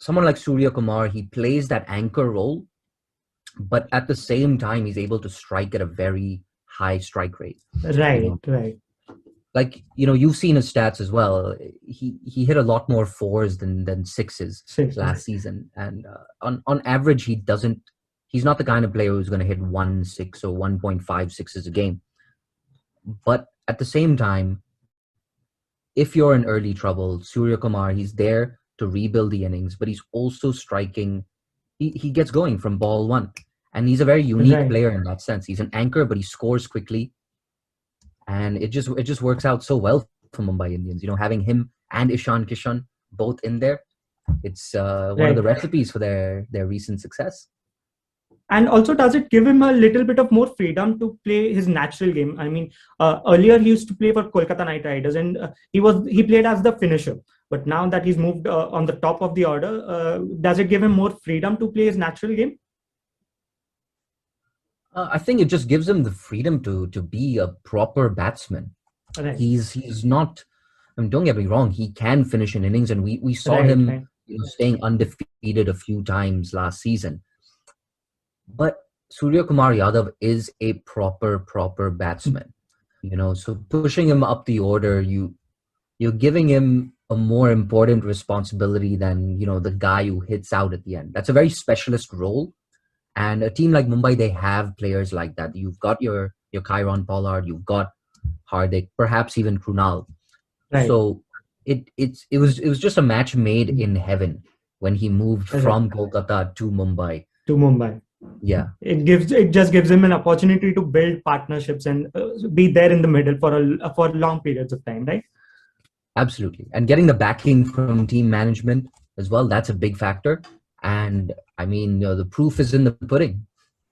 someone like Suryakumar, he plays that anchor role, but at the same time, he's able to strike at a very high strike rate. You Right, know, right. like, you've seen his stats as well. He hit a lot more fours than sixes last season, and on average, he's not the kind of player who's going to hit 1.6 or 1.5 sixes a game. But at the same time, if you're in early trouble, Suryakumar, he's there to rebuild the innings, but he's also striking. He gets going from ball one, and he's a very unique player in that sense. He's an anchor, but he scores quickly, and it just works out so well for Mumbai Indians. Having him and Ishan Kishan both in there, it's one of the recipes for their recent success. And also, does it give him a little bit of more freedom to play his natural game? I mean, earlier he used to play for Kolkata Knight Riders, and he played as the finisher. But now that he's moved on the top of the order, does it give him more freedom to play his natural game? I think it just gives him the freedom to be a proper batsman. Right. He's not. I mean, don't get me wrong. He can finish in innings, and we saw him staying undefeated a few times last season. But Suryakumar Yadav is a proper batsman. So pushing him up the order, you're giving him a more important responsibility than the guy who hits out at the end. That's a very specialist role. And a team like Mumbai, they have players like that. You've got your Kieron Pollard, you've got Hardik, perhaps even Krunal. Right. So it was just a match made in heaven when he moved from Kolkata to Mumbai. Yeah, it just gives him an opportunity to build partnerships and be there in the middle for long periods of time, right? Absolutely, and getting the backing from team management as well, that's a big factor. And I mean, the proof is in the pudding.